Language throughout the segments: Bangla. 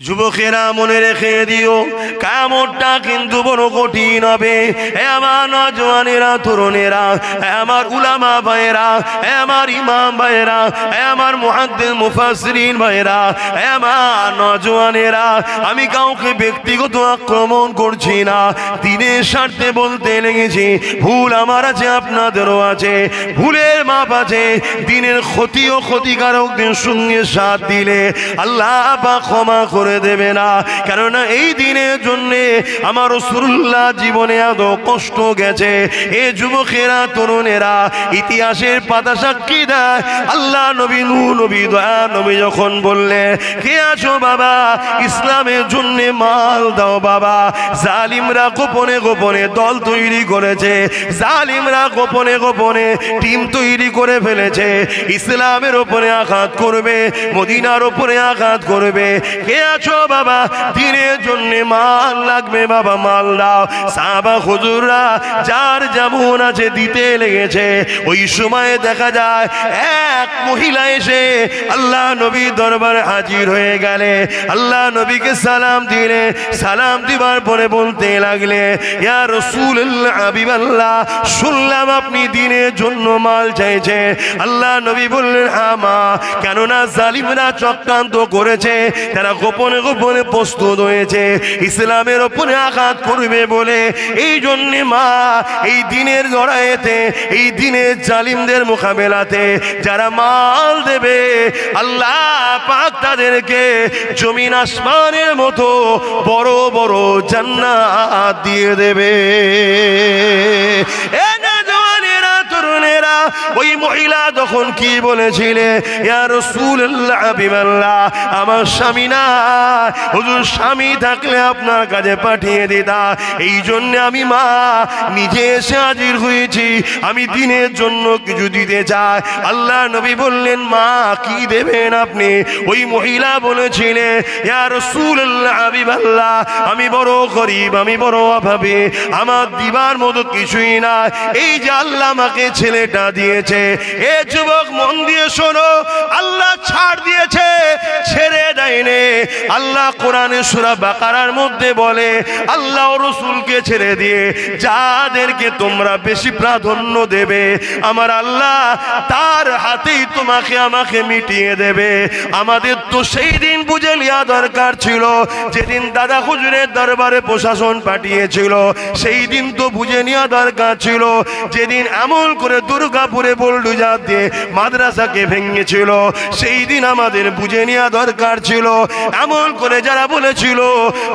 যুবকেরা মনে রেখে দিও, কিয়ামতটা কিন্তু বড় কঠিন হবে। হে আমার নওজওয়ানেরা, তরুণেরা, হে আমার উলামা ভাইয়েরা, হে আমার ইমাম ভাইয়েরা, হে আমার মুহাদ্দিস মুফাসসিরিন ভাইয়েরা, হে আমার নওজওয়ানেরা, আমি কাউকে ব্যক্তিগত আক্রমণ করছি না, দিনের স্বার্থে বলতে লেগেছি। ভুল আমার আছে, আপনাদেরও আছে, ভুলের মাপ আছে। দিনের ক্ষতি ও ক্ষতিকারকদের সঙ্গে সাথ দিলে আল্লাহ পাক ক্ষমা করে দেবে না। কেননা এই দিনের জন্য আমার রাসূলুল্লাহ জীবনে এত কষ্ট গেছে। এ যুবকেরা, তরুণেরা, ইতিহাসের পাতা সাক্ষী দেয়, আল্লাহ নবী নূহ নবী, দয়া নবী যখন বললে, কে আছো বাবা, ইসলামের জন্য মাল দাও বাবা। জালিমরা গোপনে গোপনে দল তৈরি করেছে, জালিমরা গোপনে গোপনে টিম তৈরি করে ফেলেছে, ইসলামের উপরে আঘাত করবে, মদিনার উপরে আঘাত করবে। কে আছো বাবা, দিনের জন্য মাল লাগবে বাবা, মাল দাও। সাহাবা হুজুররা যার যেমন আছে দিতে লেগেছে। ওই সময়ে দেখা যায় এক মহিলা এসে আল্লাহ নবীর দরবারে হাজির হয়ে গেলে, আল্লাহ নবীকে সালাম দিলে, সালাম দিবার পরে বলতে লাগলে, ইয়া রাসূলুল্লাহ, হাবিবাল্লাহ, শুনলাম আপনি দিনের জন্য মাল চাইছে। আল্লাহ নবী বললেন, হ্যাঁ মা, কেননা জালিমরা চক্রান্ত করেছে, তারা গোপনে গোপনে প্রস্তুত হয়েছে ইসলামের ওপরে আঘাত করবে বলে। এই জন্য মা, এই দিনের লড়াইতে, এই দিনের জালিমদের মোকাবেলাতে যারা মাল দেবে, আল্লাহ পাক তাদেরকে জমিন আসমানের মতো বড় বড় জান্নাত দিয়ে দেবে। তরুণেরা, ওই মহিলা তখন কি বলেছিলে, ইয়া রাসূলুল্লাহ, হাবিবাল্লাহ, আমার স্বামী না, হুজুর স্বামী থাকলে আপনার কাছে পাঠিয়ে দিতা। এই জন্য আমি মা নিজে এসে হাজির হয়েছি, আমি দিনের জন্য কিছু দিতে চাই। আল্লাহ নবী বললেন, মা কি দেবেন আপনি? ওই মহিলা বলেছিলেন, ইয়া রাসূলুল্লাহ, হাবিবাল্লাহ, আমি বড় গরীব, আমি বড় অভাবী, আমার দিবার মতো কিছুই না। এই যে আল্লাহ আমাকে ছেলেটা দিয়েছে। এ যুবক, মন দিয়ে শোনো, আল্লাহ ছাড় দিয়েছে, ছেড়ে দেয়নি। আল্লাহ কোরআনে সূরা বাকারার মধ্যে বলে, আল্লাহ রাসূলকে ছেড়ে দিয়ে যাদেরকে তোমরা বেশি প্রাধান্য দেবে, আমার আল্লাহ তার হাতেই তোমাকে আমাকে মিটিয়ে দেবে। আমাদের তো সেই দিন বুঝে নেওয়া দরকার ছিল, যেদিন দাদা হুজুরের দরবারে প্রশাসন পাঠিয়েছিল, সেই দিন তো বুঝে নেওয়া দরকার ছিল। যেদিন আমল করে দুর্গাপুরে বুলডোজার দিয়ে মাদ্রাসাকে ভেঙেছিল, সেই দিন আমাদের বুঝে নেওয়া দরকার ছিল। আমল করে যারা বলেছিল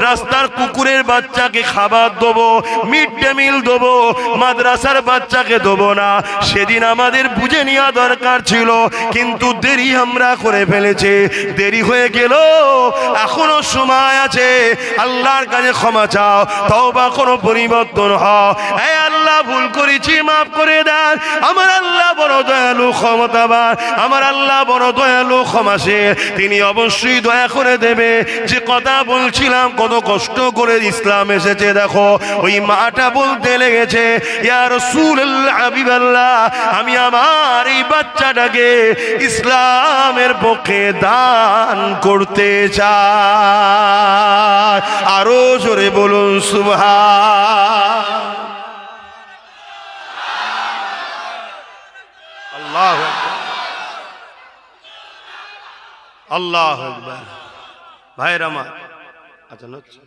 রাস্তার কুকুরের বাচ্চাকে খাবার দেবো, মিড ডে মিল দেবো, মাদ্রাসার বাচ্চাকে দেবো না, সেদিন আমাদের বুঝে নেওয়া দরকার ছিল। কিন্তু দেরি আমরা করে ফেলেছি, দেরি হয়ে গেল। এখনো সময় আছে, আল্লাহর কাছে ক্ষমা চাও, তওবা করো, পরিবর্তন হও। এই আল্লাহ, ভুল করেছি, মাফ করে দেন। আমার আল্লাহ বড় দয়ালু, ক্ষমতাবান, আমার আল্লাহ বড় দয়ালু, ক্ষমাশীল, তিনি অবশ্যই দয়া করে দেবে। যে কথা বলছিলাম, কত কষ্ট করে ইসলাম এসেছে, দেখো ওই মাটা বলতে লেগেছে, ইয়া রাসূলুল্লাহ, হাবিবাল্লাহ, আমি আমার এই বাচ্চাটাকে ইসলামের পক্ষে দান করতে চাই। আরো জোরে বলুন সুবহান আল্লাহ, আল্লাহ আকবার। ভাইরা আমার, আচ্ছা আচ্ছা,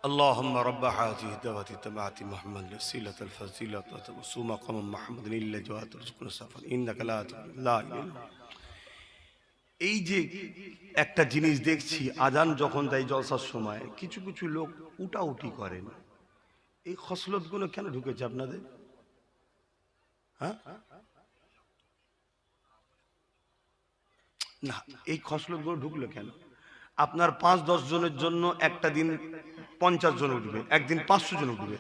اللهم رب هذه الدعوة التامة محمد الوسيلة الفضيلة وتوسل مقام محمد إلا جوات رزقنا سفر إنك لا لا এই যে একটা জিনিস দেখছি, আজান যখন দেয় জলসার সময় কিছু কিছু লোক উটাউটি করেন, এই খসলতগুলো কেন ঢুকেছে আপনাদের? হ্যাঁ, না এই খসলতগুলো ঢুকলো কেন? আপনার 5-10 জনের জন্য একটা দিন 50 জন উঠবে, একদিন 500 জন উঠবে।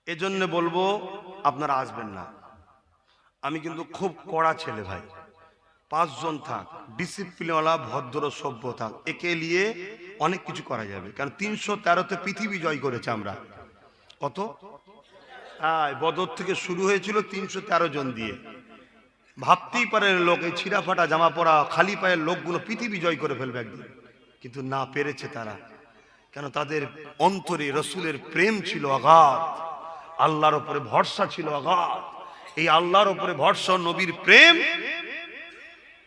এজন্য বলবো আপনারা আসবেন না। আমি কিন্তু খুব কড়া ছেলে ভাই, 5 জন থাক, ডিসিপ্লিনওয়ালা ভদ্র সভ্য থাক, একে নিয়ে অনেক কিছু করা যাবে। কারণ 313তে পৃথিবী জয় করেছে আমরা। কত? বদর থেকে শুরু হয়েছিল 313 জন দিয়ে। ভাবতেই পারেন লোক এই ছিঁড়া ফাটা জামা পরা খালি পায়ের লোকগুলো পৃথিবী জয় করে ফেলবে একদিন, কিন্তু না পেরেছে তারা। কেন? তাদের অন্তরে রসুলের প্রেম ছিল অগাধ, আল্লাহর উপরে ভরসা ছিল অগাধ। এই আল্লাহর উপরে ভরসা, নবীর প্রেম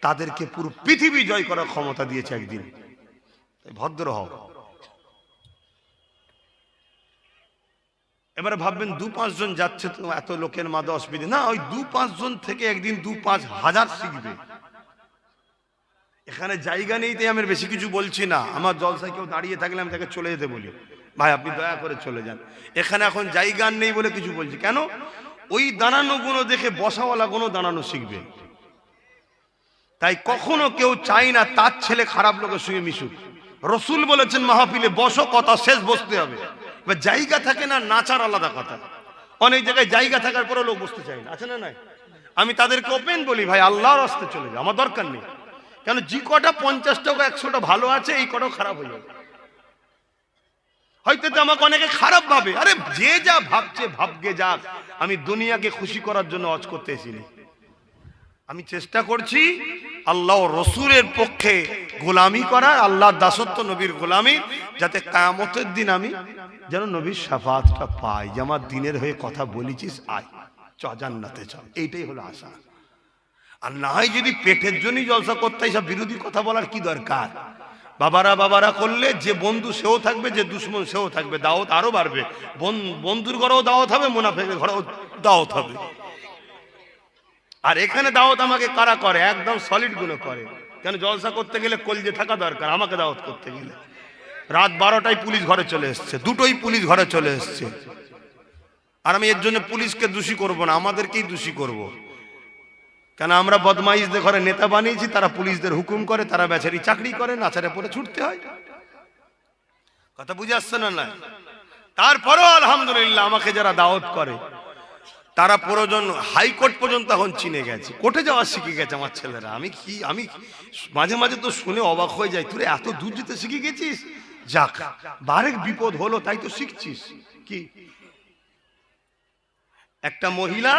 তাদেরকে পুরো পৃথিবী জয় করার ক্ষমতা দিয়েছে একদিন। ভদ্র হও। এবারে ভাববেন 2-5 জন যাচ্ছে তো এত লোকের মাঝে অসুবিধা না, ওই 2-5 জন থেকে একদিন 2-5 হাজার শিখবে। এখানে জায়গা নেই তাই আমি বেশি কিছু বলছি না। আমার জলসায় কেউ দাঁড়িয়ে থাকলে আমি তাকে চলে যেতে বলি, ভাই আপনি দয়া করে চলে যান। এখানে এখন জায়গা নেই বলে কিছু বলছি কেন? ওই দাঁড়ানো গুলো দেখে বসাওয়ালা গুলো দাঁড়ানো শিখবে। তাই কখনো কেউ চাই না তার ছেলে খারাপ লোকের সঙ্গে মিশুক। রসুল বলেছেন মাহফিলে বসো, কথা শেষ বসতে হবে। এবার জায়গা থাকে না, নাচার আলাদা কথা। অনেক জায়গায় জায়গা থাকার পরেও লোক বসতে চায় না, আছে না নাই? আমি তাদেরকে ওপেন বলি, ভাই আল্লাহর রাস্তে চলে যাও, আমার দরকার নেই। কেন? যে কটা 50টা 100টা ভালো আছে, এই কটাও খারাপ হয়ে যাবে। হয়তো তো আমাকে অনেকে খারাপ ভাবে, আরে যে যা ভাবছে ভাবগে যাক, আমি দুনিয়াকে খুশি করার জন্য হজ করতে এসিনি। আমি চেষ্টা করছি আল্লাহ রসুলের পক্ষে গোলামি করা, আল্লাহর দাসত্ব, নবীর গোলামি, যাতে কিয়ামতের দিন আমি যেন নবীর শাফাআতটা পাই, যে আমার দিনের হয়ে কথা বলেছিস, আয় চ জান্নাতে চল। এইটাই হলো আশা। আর না হয় যদি পেটের জন্যই জলসা করতে সব বিরোধী কথা বলার কি দরকার? বাবারা করলে যে বন্ধু সেও থাকবে, যে দুশ্মন সেও থাকবে, দাওয়াত আরো বাড়বে। বন্ধুর ঘরেও দাওয়াত হবে, মুনাফিকের ঘরেও দাওয়াত হবে। আর এখানে দাওয়াত আমাকে কারা করে? একদম সলিড গুলো করে। কেন? জলসা করতে গেলে কলজে থাকা দরকার। আমাকে দাওয়াত করতে গেলে রাত 12টায় পুলিশ ঘরে চলে এসছে, 2টোই পুলিশ ঘরে চলে এসছে। আর আমি এর জন্য পুলিশকে দোষী করব না, আমাদেরকেই দোষী করব। কেন? আমরা বদমাইশদের ঘরে নেতা বানিয়েছি, তারা পুলিশদের হুকুম করে, তারা বেচারি চাকরি করে, নাচারে পরে ছুটতে হয়। কথা বুঝে আসছে না? না, তারপরেও আলহামদুলিল্লাহ আমাকে যারা দাওয়াত করে তারা প্রয়োজন হাইকোর্ট পর্যন্ত এখন চিনে গেছে, কোর্টে যাওয়া শিখে গেছে আমার ছেলেরা। আমি মাঝে মাঝে তো শুনে অবাক হয়ে যাই, তুই এত দূর যেতে শিখে গেছিস। যাক, বারেক বিপদ হলো তাই তো শিখছিস। কি একটা মহিলা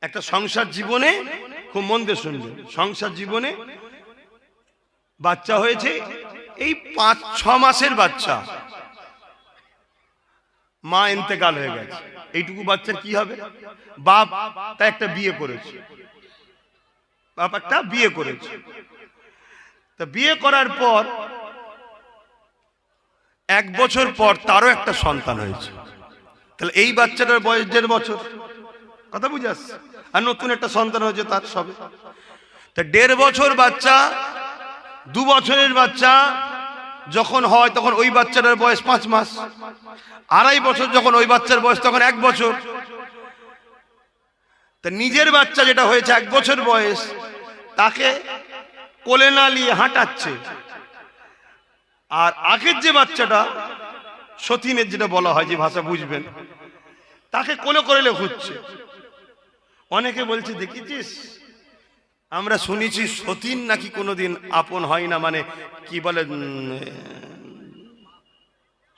একটা সংসার জীবনে, খুব মন দিয়ে শুনবে, সংসার জীবনে বাচ্চা হয়েছে, এই 5-6 মাসের বাচ্চা, মা ইন্তেকাল হয়ে গেছে। এইটুকু বাচ্চার কি হবে? বাপ তা একটা বিয়ে করেছে, বাপ একটা বিয়ে করেছে। তা বিয়ে করার পর 1 বছর পর তারও একটা সন্তান হয়েছে। তাহলে এই বাচ্চাটার বয়স 1.5 বছর। কথা বুঝে আসছে? আর নতুন একটা সন্তান হয়েছে তার সবে। তা 1.5 বছর বাচ্চা, 2 বছরের বাচ্চা যখন হয় তখন ওই বাচ্চাটার বয়স 5 মাস। 2.5 বছর যখন ওই বাচ্চার বয়স তখন 1 বছর। তা নিজের বাচ্চা যেটা হয়েছে 1 বছর বয়স, তাকে কোলে না নিয়ে হাঁটাচ্ছে। আর আগের যে বাচ্চাটা, সতীনের যেটা বলা হয়, যে ভাষা বুঝবেন, তাকে কোলে করে ঘুরছে। অনেকে বলছে দেখেছিস, আমরা শুনেছি সতীন নাকি কোনোদিন আপন হয় না, মানে কি বলে,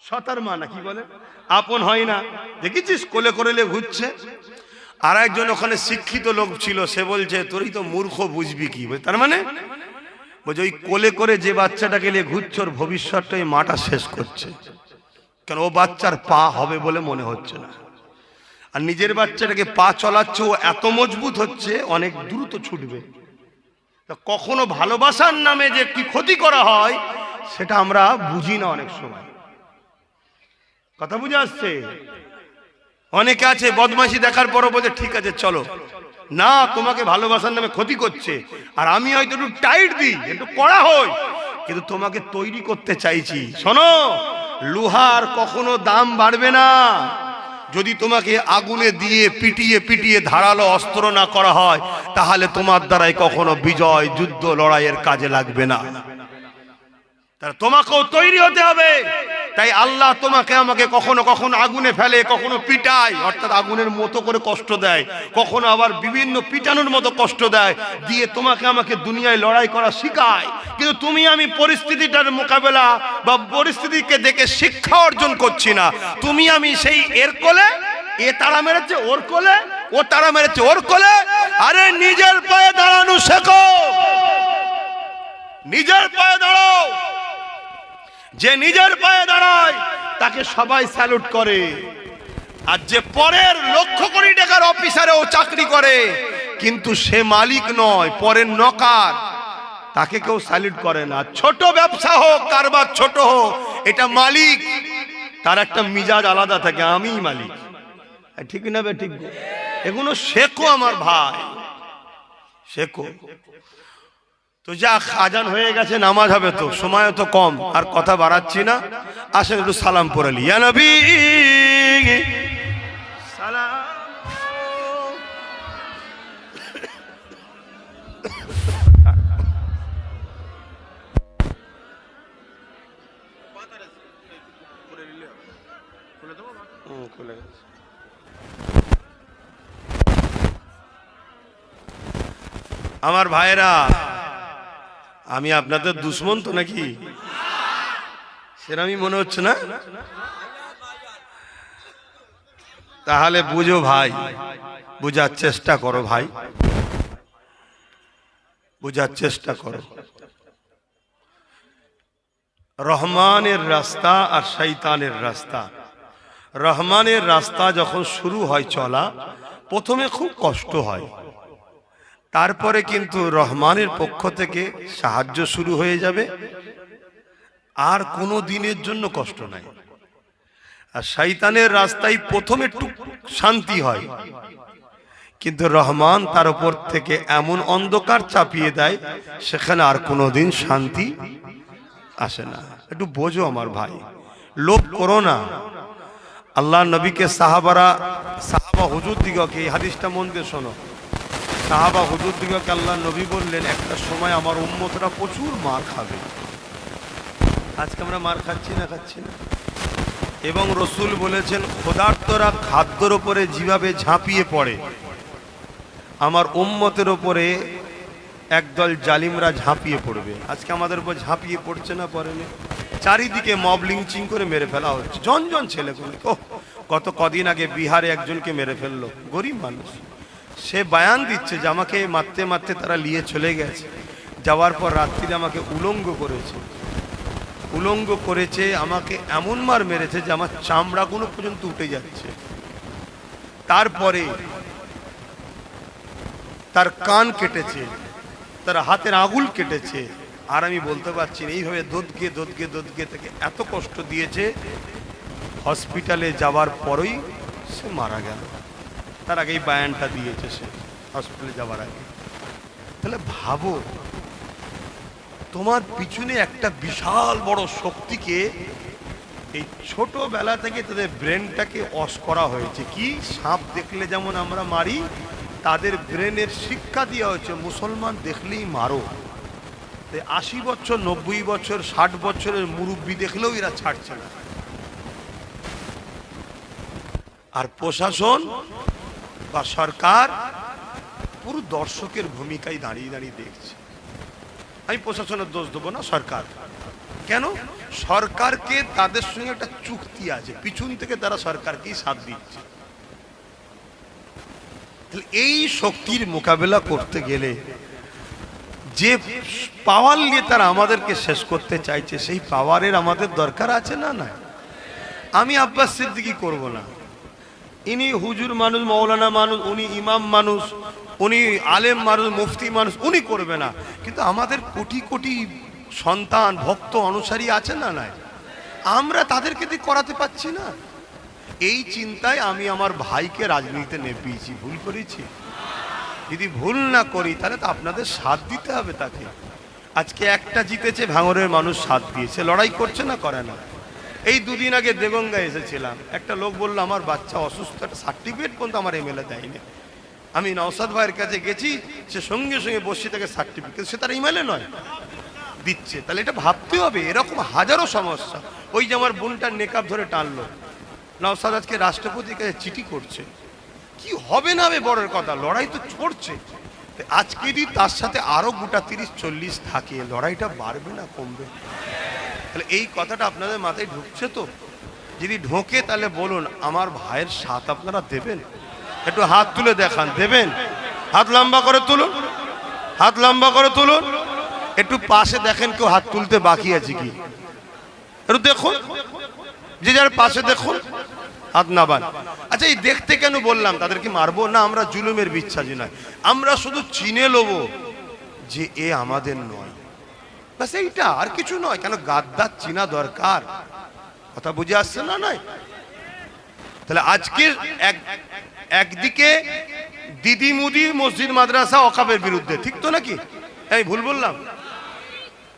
সতার মা না কি বলে, আপন হয় না। দেখেছিস কোলে করে ঘুরছে। আর একজন ওখানে শিক্ষিত লোক ছিল, সে বলছে তোরই তো মূর্খ, বুঝবি কি? তার মানে বলছে ওই কোলে করে যে বাচ্চাটাকে নিয়ে ঘুরছে, ওর ভবিষ্যৎটা ওই মাটা শেষ করছে। কেন? ও বাচ্চার পা হবে বলে মনে হচ্ছে না। আর নিজের বাচ্চাটাকে পা চলাচ্ছে, ও এত মজবুত হচ্ছে অনেক দ্রুত ছুটবে। তা কখনো ভালোবাসার নামে যে কি ক্ষতি করা হয় সেটা আমরা বুঝি না অনেক সময়। কথা বুঝে আসছে? অনেকে আছে বদমাইশি দেখার পরও বলছে ঠিক আছে চলো, না তোমাকে ভালোবাসার নামে ক্ষতি করছে, আর আমি হয়তো একটু টাইট দিই, একটু কড়া হই, কিন্তু তোমাকে তৈরি করতে চাইছি। শোনো, লোহার কখনো দাম বাড়বে না যদি তোমাকে আগুনে দিয়ে পিটিয়ে পিটিয়ে ধারালো অস্ত্র না করা হয়, তাহলে তোমার দ্বারাই কখনো বিজয় যুদ্ধ লড়াইয়ের কাজে লাগবে না। তাহলে তোমাকেও তৈরি হতে হবে। তাই আল্লাহ তোমাকে আমাকে কখনো কখনো আগুনে ফেলে, কখনো পিটায়, অর্থাৎ আগুনের মতো করে কষ্ট দেয়, কখনো আবার বিভিন্ন পিটানোর মতো কষ্ট দেয়, দিয়ে তোমাকে আমাকে দুনিয়ায় লড়াই করা শেখায়। কিন্তু তুমি আমি পরিস্থিতিটার মোকাবেলা বা পরিস্থিতিকে দেখে শিক্ষা অর্জন করছি না। তুমি আমি সেই এর কোলে, এ তারা মেরেছে ওর কোলে, ও তারা মেরেছে ওর কোলে। আরে নিজের পায়ে দাঁড়ানো শেখো, নিজের পায়ে দাঁড়াও। যে নিজের পায়ে দাঁড়ায় তাকে সবাই স্যালুট করে, আর যে পরের লক্ষ কোটি টাকার অফিসারেও চাকরি করে কিন্তু সে মালিক নয়, পরের নকার, তাকে কেউ স্যালুট করে না। ছোট ব্যবসা হোক, কারবার ছোট হোক, এটা মালিক, তার একটা মিজাজ আলাদা থাকে, আমিই মালিক। ঠিক না বে ঠিক? এগুলো শেখো আমার ভাই, শেখো। তো যা আজান হয়ে গেছে, নামাজ হবে, তো সময় তো কম, আর কথা বাড়াচ্ছি না। আসেন একটু সালাম পড়ে লি। ইয়া নবী সালাম। আমার ভাইরা, আমি আপনাদের দুশ্মন তো নাকি? সেরকমই মনে হচ্ছে না? তাহলে বুঝো ভাই, বুঝার চেষ্টা করো ভাই, বুঝার চেষ্টা করো। রহমানের রাস্তা আর শয়তানের রাস্তা। রহমানের রাস্তা যখন শুরু হয় চলা, প্রথমে খুব কষ্ট হয়, তারপরে কিন্তু রহমানের পক্ষ থেকে সাহায্য শুরু হয়ে যাবে, আর কোনো দিনের জন্য কষ্ট নাই। আর শয়তানের রাস্তায় প্রথমে একটু শান্তি হয়, কিন্তু রহমান তার উপর থেকে এমন অন্ধকার চাপিয়ে দেয়, সেখানে আর কোনোদিন শান্তি আসে না। একটু বোঝো আমার ভাই, লোভ করো না। আল্লাহ নবীকে সাহাবা হুজুর দিগকে, এই হাদিসটা মন দিয়ে শোনো, সাহাবা হুজুর দিগকে আল্লাহ নবী বললেন, একটা সময় আমার উম্মতরা প্রচুর মার খাবে। আজকে আমরা মার খাচ্ছি না? খাচ্ছি না। এবং রসুল বলেছেন, ক্ষুধার্তরা খাদ্যর উপরে যেভাবে ঝাঁপিয়ে পড়ে, আমার উম্মতের উপরে একদল জালিমরা ঝাঁপিয়ে পড়বে। আজকে আমাদের উপর ঝাঁপিয়ে পড়ছে না? পড়েনি? চারিদিকে মব লিঞ্চিং করে মেরে ফেলা হচ্ছে, জন জন ছেলেগুলো। গত কদিন আগে বিহারে একজনকে মেরে ফেললো, গরিব মানুষ। সে বয়ান দিচ্ছে যে আমাকে মারতে মারতে তারা নিয়ে চলে গেছে, যাওয়ার পর রাত্রিরে আমাকে উলঙ্গ করেছে, উলঙ্গ করেছে, আমাকে এমন মার মেরেছে যে আমার চামড়াগুলো পর্যন্ত উঠে যাচ্ছে। তারপরে তার কান কেটেছে, তার হাতের আঙুল কেটেছে, আর আমি বলতে পারছি না। এইভাবে দোদকে দোদকে দোদকে থেকে এত কষ্ট দিয়েছে, হসপিটালে যাওয়ার পরই সে মারা গেল। তার আগেই বায়ানটা দিয়েছে সে হসপিটালে যাওয়ার আগে। তাহলে ভাবো, তোমার পিছনে একটা বিশাল বড় শক্তিকে এই ছোটবেলা থেকে তাদের ব্রেনটাকে ওয়াশ করা হয়েছে। কি, সাপ দেখলে যেমন আমরা মারি, তাদের ব্রেনের শিক্ষা দেওয়া হয়েছে মুসলমান দেখলেই মারো। 80 বছর 90 বছর 60 বছরের মুরব্বী দেখলেও এরা ছাড়ছে না। আর প্রশাসন বা সরকার পুরো দর্শকের ভূমিকায় দাঁড়িয়ে দাঁড়িয়ে দেখছে। আমি প্রশাসনের দোষ দেবো না, সরকার। কেন? সরকারকে তাদের সঙ্গে একটা চুক্তি আছে, পিছন থেকে তারা সরকারকেই সাথ দিচ্ছে। এই শক্তির মোকাবেলা করতে গেলে যে পাওয়ার নিয়ে তারা আমাদেরকে শেষ করতে চাইছে, সেই পাওয়ারের আমাদের দরকার আছে না? না, আমি আব্বাস সিদ্দিকী করব না। ইনি হুজুর মানুষ, মৌলানা মানুষ, উনি ইমাম মানুষ, উনি আলেম মানুষ, মুফতি মানুষ, উনি করবে না, কিন্তু আমাদের কোটি কোটি সন্তান ভক্ত অনুসারী আছে না নাই, আমরা তাদেরকে দিয়ে করাতে পারছি না। এই চিন্তায় আমি আমার ভাইকে রাজনীতিতে নেপিয়েছি। ভুল করেছি? যদি ভুল না করি তাহলে তো আপনাদের সাথ দিতে হবে তাকে। আজকে একটা জিতেছে, ভাঙড়ের মানুষ সাথ দিয়েছে, লড়াই করছে না, করে না। এই দুদিন আগে দেগঙ্গা এসেছিলাম, একটা লোক বললো আমার বাচ্চা অসুস্থ, একটা সার্টিফিকেট পর্যন্ত আমার এমএলএ দেয়নি। আমি নওসাদ ভাইয়ের কাছে গেছি, সে সঙ্গে সঙ্গে বসে থেকে সার্টিফিকেট, সে তার এমএলএ নয়, দিচ্ছে। তাহলে এটা ভাবতে হবে, এরকম হাজারো সমস্যা। ওই যে আমার বোনটার নেকাব ধরে টানলো, নওসাদ আজকে রাষ্ট্রপতির কাছে চিঠি করছে, কি হবে না হবে বড়ের কথা, লড়াই তো চড়ছে। আজকে যদি তার সাথে আরো গোটা 30-40 থাকে, লড়াইটা বাড়বে না কমবে? তাহলে এই কথাটা আপনাদের মাথায় ঢুকছে তো? যদি ঢোকে তাহলে বলুন আমার ভাইয়ের সাথ আপনারা দেবেন? একটু হাত তুলে দেখান, দেবেন? হাত লম্বা করে তুলুন, হাত লম্বা করে তুলুন। একটু পাশে দেখেন কেউ হাত তুলতে বাকি আছে কি, একটু দেখুন, যে যার পাশে দেখুন, হাত নাবান। আচ্ছা, এই দেখতে কেন বললাম? তাদেরকে মারবো না, আমরা জুলুমের বিশ্বাসী নয়, আমরা শুধু চিনে লবো যে এ আমাদের নয়, ব্যাস এইটা, আর কিছু নয়। কেন গাদ্দার চিনা দরকার, কথা বুঝে আসছে না? নয় তাহলে আজকে একদিকে দিদি মুদি মসজিদ মাদ্রাসা অকাপের বিরুদ্ধে, ঠিক তো নাকি? এই ভুল বললাম?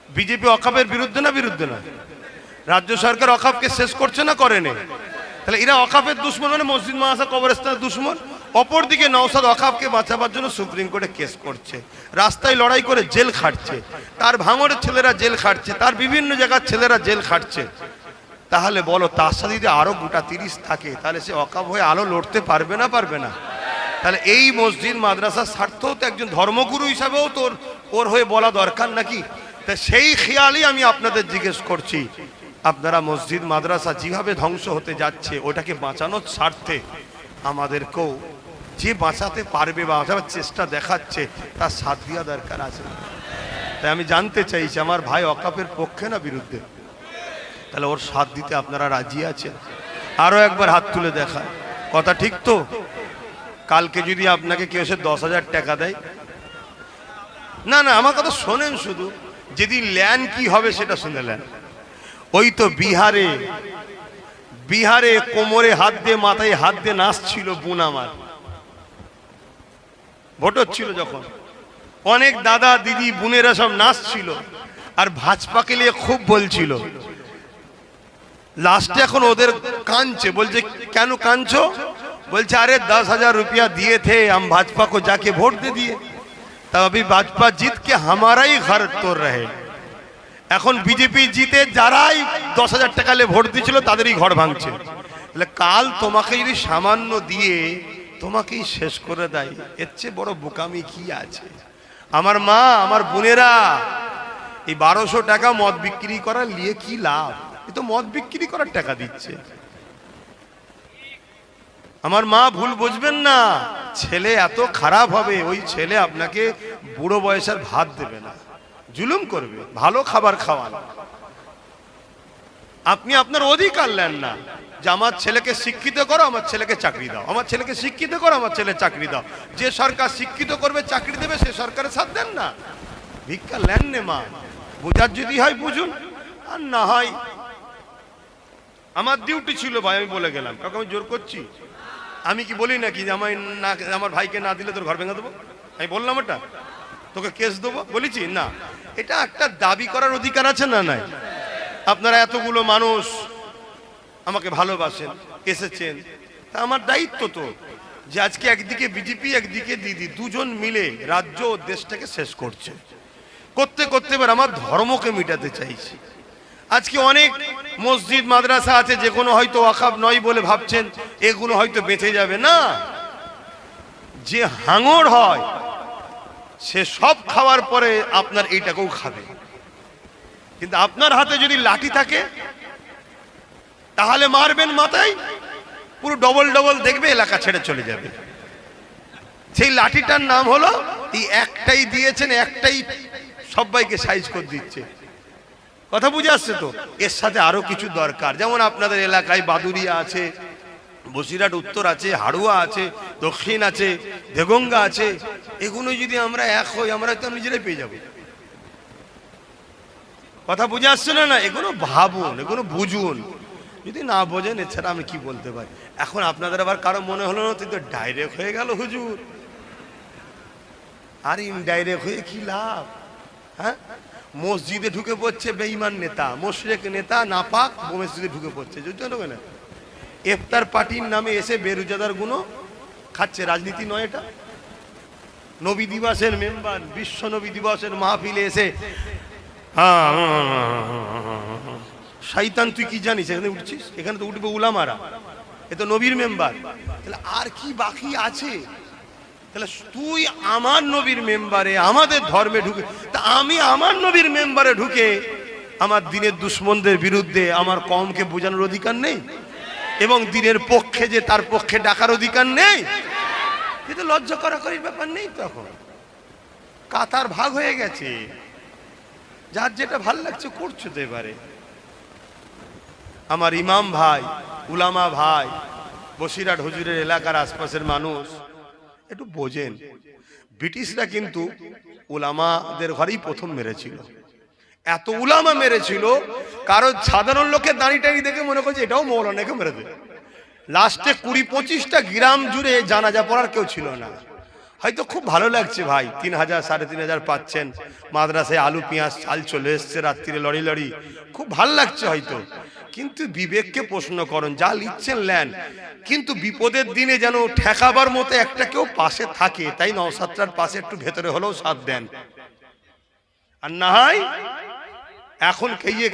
বিজেপি অকাপের বিরুদ্ধে না? বিরুদ্ধে না? রাজ্য সরকার অকাপকে শেষ করছে না, করেনি? তাহলে এরা অকাপের দুশ্মন, মানে মসজিদ মাদ্রাসা কবরস্থানের দুশ্মন। অপরদিকে নওসাদ অকাপকে বাঁচাবার জন্য সুপ্রিম কোর্টে কেস করছে, রাস্তায় লড়াই করে জেল খাটছে, তার ভাঙড়ের ছেলেরা জেল খাটছে, তার বিভিন্ন জায়গার ছেলেরা জেল খাটছে। তাহলে বলো, তার সাথে যদি আরো গোটা 30 থাকে, তাহলে সে অকাপ হয়ে আলো লড়তে পারবে না? পারবে না? তাহলে এই মসজিদ মাদ্রাসার স্বার্থও তো একজন ধর্মগুরু হিসাবেও তোর ওর হয়ে বলা দরকার নাকি? তা সেই খেয়ালই আমি আপনাদের জিজ্ঞেস করছি, আপনারা মসজিদ মাদ্রাসা যেভাবে ধ্বংস হতে যাচ্ছে, ওটাকে বাঁচানোর স্বার্থে আমাদেরকেও যে বাঁচাতে পারবে বা বাঁচাবার চেষ্টা দেখাচ্ছে, তার সাথ দেওয়া দরকার আছে। তাই আমি জানতে চাইছি, আমার ভাই অকাপের পক্ষে না বিরুদ্ধে? তাহলে ওর সাথ দিতে আপনারা রাজি আছেন? আরো একবার হাত তুলে দেখা, কথা ঠিক তো? কালকে যদি আপনাকে কেউ এসে 10,000 টাকা দেয়, না না আমার কথা শোনেন, শুধু যেদিন ল্যান কি হবে সেটা শুনে নেন। ওই তো বিহারে কোমরে হাত দিয়ে মাথায় হাত দিয়ে নাচছিল বোন আমার, ভোট হচ্ছিল যখন, অনেক দাদা দিদি বোনেরা সব নাচছিল আর ভাজপাকে নিয়ে খুব বলছিল। লাস্টে এখন ওদের কাঁদছে, বলছে কেন কাঁদছো? বলছে अरे 10,000 रुपया दिए थे हम भाजपा को जाके वोट दे दिए, तब अभी भाजपा जीत के हमारा ही घर तोड़ रहे। এখন বিজেপি জিতে যারাই 10,000 টাকা নিয়ে ভোট দিয়েছিল তাদেরই ঘর ভাঙছে। তাহলে কাল তোমাকে যদি সামান্য দিয়ে তোমাকেই শেষ করে দেয়, এর চেয়ে বড় বোকামি কি আছে? আমার মা, আমার বোনেরা, এই 1200 টাকা মদ বিক্রি করার নিয়ে কি লাভ? এ তো মদ বিক্রি করার টাকা দিচ্ছে। আমার মা ভুল বুঝবেন না, ছেলে এত খারাপ হবে, ওই ছেলে আপনাকে বুড়ো বয়সের ভাত দেবে না, জুলুম করবে, ভালো খাবার খাওয়ান। আপনি আপনার অধিকার নেন না যে আমার ছেলেকে শিক্ষিত করো, আমার ছেলেকে চাকরি দাও, আমার ছেলেকে শিক্ষিত করো, আমার ছেলে চাকরি দাও। যে সরকার শিক্ষিত করবে, চাকরি দেবে, সে সরকারের সাথ দেন না, ভিক্ষা নেন নে মা। বুঝার যদি হয় বুঝুন, আর না হয় আমার ডিউটি ছিল ভাই, আমি বলে গেলাম। কাউকে আমি জোর করছি? আমি কি বলি নাকি যে আমার ভাইকে না দিলে তোর ঘর ভেঙে দেবো? আমি বললাম এটা? তোকে কেস দেবো বলেছি? না, এটা একটা দাবি করার অধিকার আছে না নাই? আপনারা এতগুলো মানুষ আমাকে ভালোবাসেন, এসেছেন, তা আমার দায়িত্ব তো যে আজকে একদিকে বিজেপি একদিকে দিদি, দুজন মিলে রাজ্য ও দেশটাকে শেষ করছে। করতে করতে এবার আমার ধর্মকে মিটাতে চাইছি। আজকে অনেক মসজিদ মাদ্রাসা আছে যেগুলো হয়তো ওয়াকফ নয় বলে ভাবছেন এগুলো হয়তো বেঁচে যাবে না। যে হাঙর হয় সে সব খাওয়ার পরে আপনার এইটাকেও খাবে, কিন্তু আপনার হাতে যদি লাঠি থাকে তাহলে মারবেন মাথায়, পুরো ডবল ডবল দেখবে, এলাকা ছেড়ে চলে যাবে। সেই লাঠিটার নাম হলো এই একটাই দিয়েছেন, একটাই সবাইকে সাইজ করে দিচ্ছে। কথা বুঝে আসছে তো? এর সাথে আরো কিছু দরকার, যেমন আপনাদের এলাকায় বাদুরিয়া আছে, বসিরহাট উত্তর আছে, হাড়ুয়া আছে, দক্ষিণ আছে, দেগঙ্গা আছে। এগুলো যদি আমরা এক হই, আমরা তো নিজেরাই পেয়ে যাব। কথা বুঝে আসছে না? না, এগুলো ভাবুন, এগুলো বুঝুন। যদি না বোঝেন, এছাড়া আমি কি বলতে পারি। এখন আপনাদের আবার কারো মনে হলো না, তুই তো ডাইরেক্ট হয়ে গেল হুজুর। আর ইনডাইরেক্ট হয়ে কি লাভ? হ্যাঁ, মসজিদে ঢুকে পড়ছে বেঈমান নেতা, মুশরিক নেতা, নাপাক মসজিদে ঢুকে পড়ছে। বুঝছেন না? ইফতার পার্টির নামে এসে বেরোজাদার গুলো খাচ্ছে। রাজনীতি নয় এটা। নবী দিবসের মেম্বার, বিশ্ব নবী দিবসের মাহফিলে এসে শয়তান তুই কি জানিস, এখানে উঠছিস? এখানে তো উঠবে উলামারা, এ তো নবীর মেম্বার। তাহলে আর কি বাকি আছে? তাহলে তুই আমার নবীর মেম্বারে, আমাদের ধর্মে ঢুকে, তা আমি আমার নবীর মেম্বারে ঢুকে আমার দিনের দুশ্মনদের বিরুদ্ধে আমার কওমকে বোঝানোর অধিকার নেই? এবং দিনের পক্ষে যে তার পক্ষে ডাকার অধিকার নেই? কিন্তু লজ্জা করার ব্যাপার নেই। তখন কাতার ভাগ হয়ে গেছে, যার যেটা ভাল লাগছে করছে তো। এবারে আমার ইমাম ভাই, উলামা ভাই, বসিরহাট হুজুরের এলাকার আশপাশের মানুষ একটু বোঝেন, ব্রিটিশরা কিন্তু উলামাদের ঘরেই প্রথম মেরেছিল। এত উলামা মেরেছিল, কারো সাধারণ লোকের দাঁড়ি টাড়ি দেখে মনে করছে এটাও মৌলানাকে মেরে দেবে। লাস্টে 20-25টা গ্রাম জুড়ে জানাজা পড়ার কেউ ছিল না। হয়তো খুব ভালো লাগছে ভাই, 3000 3,500 পাচ্ছেন, মাদ্রাসায় আলু পেঁয়াজ চাল চলে এসছে, রাত্রিরে লড়ি লড়ি, খুব ভাল লাগছে হয়তো। কিন্তু বিবেককে প্রশ্ন করুন, যা লিখছেন লেন, কিন্তু বিপদের দিনে যেন ঠেকাবার মতো একটা কেউ পাশে থাকে। তাই নওশাদটার পাশে একটু ভেতরে হলেও সাথ দেন। আর না হয় এখন খেয়ে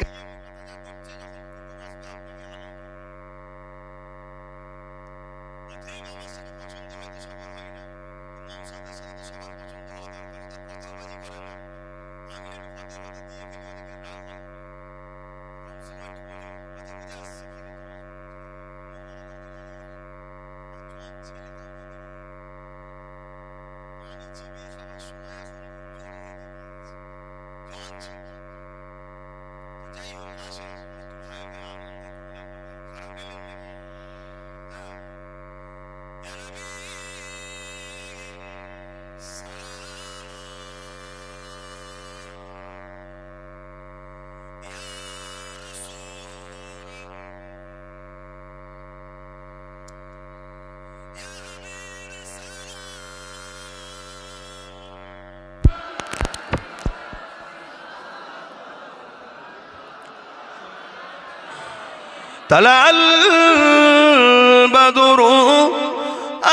طلع البدر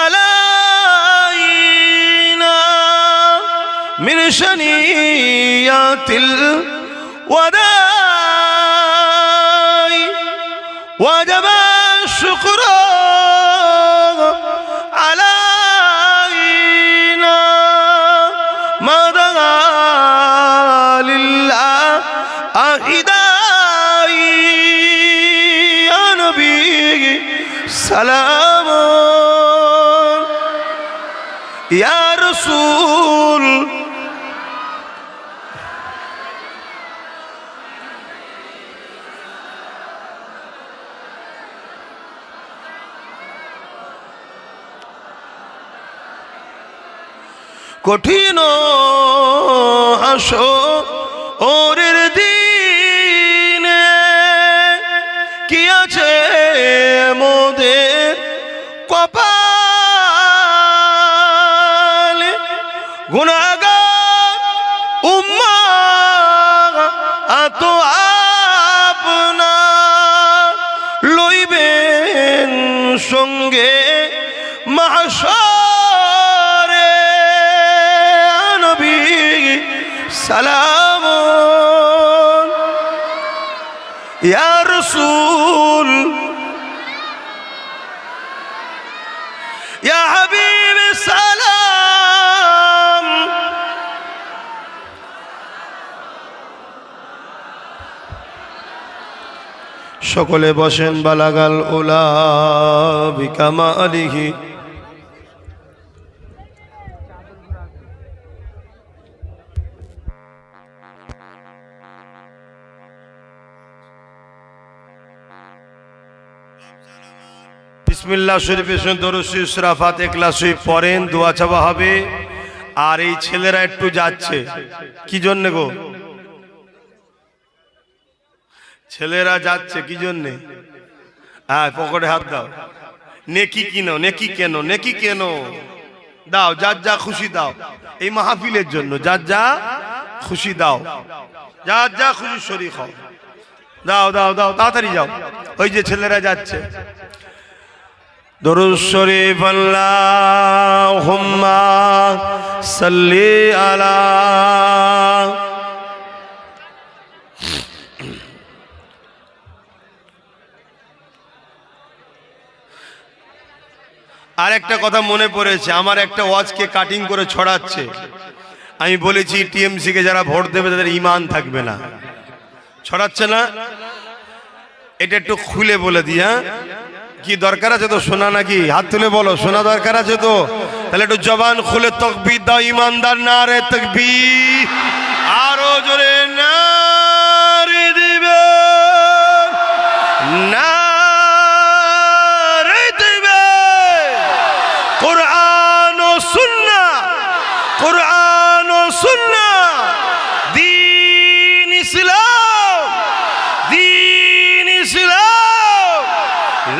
علينا من شنيات الوداع وجب الشكر علينا ما دعا لله سلام يا رسول কঠিন হাসরের দিনে কি আছে মোদের কপালে, গুনাহগার উম্মাত আপনার লইবেন সঙ্গে মাহশরে। নবী সালাম ইয়া রাসূল ইয়া হাবিব সালাম। সকলে বসেন। বালাগাল উলা বিকামালিহি বিসমিল্লাহ শরীফের সঙ্গে দরুদ শরীফ সূরা ফাতিহা ইখলাস শরীফ পড়েন, দোয়া চাওয়া হবে। আর এই ছেলেরা একটু যাচ্ছে কি জন্য গো? ছেলেরা যাচ্ছে কি জন্যে? হ্যাঁ, পকেটে হাত দাও। নেকি কিনো, নেকি কেন, নেকি কেন দাও, যার যা খুশি দাও। এই মাহফিলের জন্য যার যা খুশি দাও, যার যা খুশি শরীক হও, দাও দাও দাও, তাড়াতাড়ি যাও। ওই যে ছেলেরা যাচ্ছে। দরুদ শরীফ আল্লাহুম্মা সাল্লি আলা। আর একটা কথা মনে পড়েছে, আমার একটা ওয়াজকে কাটিং করে ছড়াচ্ছে। আমি বলেছি টিএমসি কে যারা ভোট দেবে তাদের ঈমান থাকবে না, ছড়াচ্ছে না। এটা একটু খুলে বলে দিই। হ্যাঁ, কি দরকার আছে তো শোনা নাকি? হাত তুলে বলো, শোনা দরকার আছে তো? তাহলে একটু জবান খুলে তাকবীর দাও। ঈমানদার নারে তাকবীর, আরো জোরে নারে দিবে, নারে দিবে। কুরআন ও সুন্নাহ, কুরআন ও সুন্নাহ, দ্বীন ইসলাম, দ্বীন ইসলাম।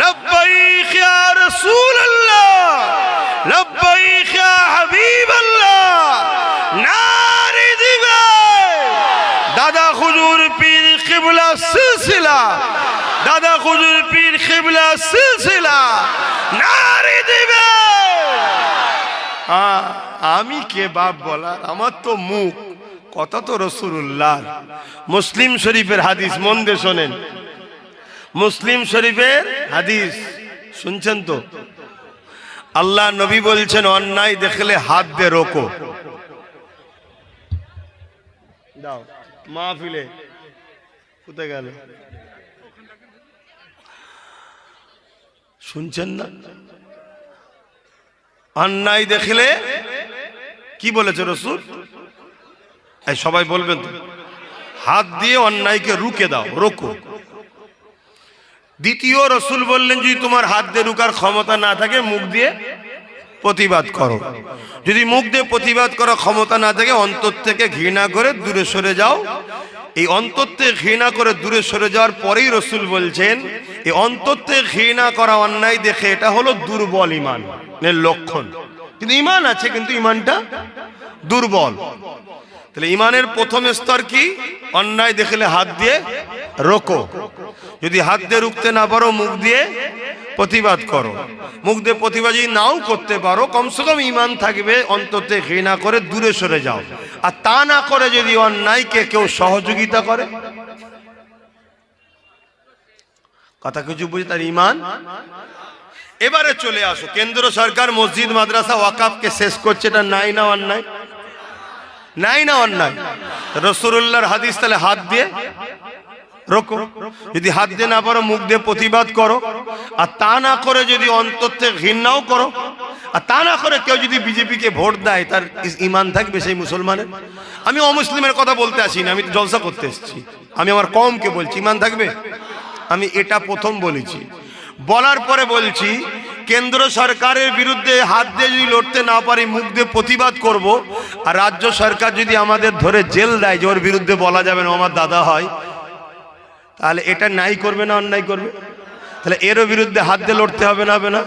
লব্বাইক ইয়া রাসূলুল্লাহ, লব্বাইক ইয়া হাবিবাল্লাহ, নারে দিবে। দাদা হুজুর পীর কিবলা সিলসিলা, দাদা হুজুর পীর কিবলা সিলসিলা, নারে দিবে। আমি কে বাপ বলার? আমার তো মুখ, কথা তো রাসূলুল্লাহ। মুসলিম শরীফের হাদিস, মন দিয়ে শোনেন। মুসলিম শরীফের হাদিস শুনছেন তো? আল্লাহ নবী বলছেন অন্যায় দেখলে হাত দিয়ে রোকো। দাও মাহফিলে কোথায় গেল? শুনছেন না? অন্যায় দেখলে কি বলেছে রাসূল? এই সবাই বলবেন তো, হাত দিয়ে অন্যায়কে রুকে দাও, রোকো। দ্বিতীয় রাসূল বললেন যদি তোমার হাত দিয়ে রুকার ক্ষমতা না থাকে মুখ দিয়ে প্রতিবাদ করো। যদি মুখ দিয়ে প্রতিবাদ করার ক্ষমতা না থাকে অন্তর থেকে ঘৃণা করে দূরে সরে যাও। এই অন্তর থেকে ঘৃণা করে দূরে সরে যাওয়ার পরেই রাসূল বলছেন এই অন্তর থেকে ঘৃণা করা অন্যায় দেখে এটা হলো দুর্বল ঈমানের লক্ষণ। কিন্তু ঈমান আছে, কিন্তু ঈমানটা দুর্বল। তাহলে ঈমানের প্রথম স্তর কি? অন্যায় দেখলে হাত দিয়ে রোকো। যদি হাত দিয়ে রুখতে না পারো মুখ দিয়ে প্রতিবাদ করো। মুখ দিয়ে প্রতিবাদ যদি নাও করতে পারো কমসে কম ঈমান থাকবে, অন্তর থেকে ঘৃণা করে দূরে সরে যাও। আর তা না করে যদি অন্যায়কে কেউ সহযোগিতা করে, কথা কিছু বুঝে, তার ঈমান। এবারে চলে আসো, কেন্দ্র সরকার মসজিদ মাদ্রাসা ওয়াকাফকে শেষ করছে, এটা নাই না অন্যায়? নাই না অন্যায়? রাসূলুল্লাহর হাদিস, তাহলে হাত দিয়ে রোকো। যদি হাত দিয়ে না পারো মুখ দিয়ে প্রতিবাদ করো। আর তা না করে যদি অন্তর থেকে ঘৃণাও করো, আর তা না করে কেউ যদি বিজেপিকে ভোট দেয় তার ঈমান থাকবে সেই মুসলমানের? আমি অমুসলিমের কথা বলতে আসি না, আমি তো জলসা করতে এসেছি। আমি আমার কওমকে বলছি ঈমান থাকবে। আমি এটা প্রথম বলেছি, বলার পরে বলছি কেন্দ্র সরকারের বিরুদ্ধে হাত দিয়ে যদি লড়তে না পারি মুখ দিয়ে প্রতিবাদ করব। আর রাজ্য সরকার যদি আমাদের ধরে জেল দেয় যে ওর বিরুদ্ধে বলা যাবে না আমার দাদা হয়, তাহলে এটা নাই করবে না অন্যায় করবে? তাহলে এরও বিরুদ্ধে হাত দিয়ে লড়তে হবে না, হবে না?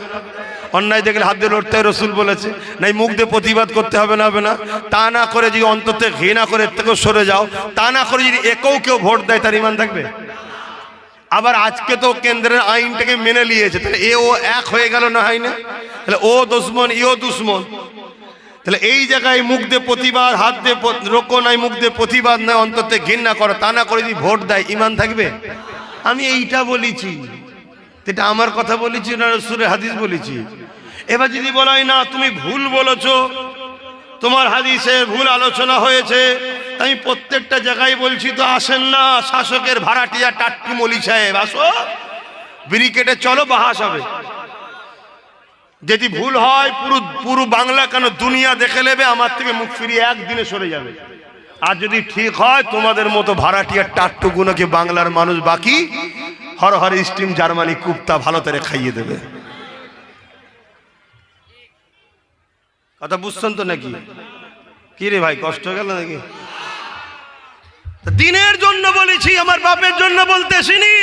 অন্যায় দেখলে হাত দিয়ে লড়তে হয় রাসূল বলেছে, নাই মুখ দিয়ে প্রতিবাদ করতে হবে না, হবে না? তা না করে যদি অন্তর থেকে ঘৃণা করে এর থেকেও সরে যাও, তা না করে যদি একেও কেউ ভোট দেয় তার ঈমান থাকবে? আবার আজকে তো কেন্দ্রের আইনটাকে মেনে নিয়েছে, তাহলে এ ও এক হয়ে গেল না, হয় না? তাহলে ও দুশমন ইও দুশমন। তাহলে এই জায়গায় মুখ দিয়ে প্রতিবাদ, হাত দিয়ে রোকো নাই, মুখ দিয়ে প্রতিবাদ নয়, অন্তর থেকে ঘৃণা করো, তা না করে যদি ভোট দেয় ঈমান থাকবে? আমি এইটা বলেছি, এটা আমার কথা বলেছি না রাসূলের হাদিস বলেছি। এবার যদি বলা হয় না তুমি ভুল বলেছো, তোমার হাদিসে ভুল আলোচনা হয়েছে, আমি প্রত্যেকটা জায়গায় বলছি তো আসেন না শাসকের ভাড়াটিয়া টাট্টু মলি সাহেব, আসো ব্রিকেটে চলো, বাহাস হবে। যদি ভুল হয় পুরো বাংলা কেন দুনিয়া দেখে নেবে, আমার থেকে মুখ ফিরিয়ে একদিনে সরে যাবে। আর যদি ঠিক হয় তোমাদের মতো ভাড়াটিয়া টাট্টু গুলোকে বাংলার মানুষ বাকি হর হর স্টিম জার্মানি কুপ্তা ভালো করে খাইয়ে দেবে। কথা বুঝছেন তো নাকি? কি রে ভাই, কষ্ট হয়ে গেল নাকি? দিনের জন্য বলেছি, আমার বাপের জন্য বলতে আসিনি।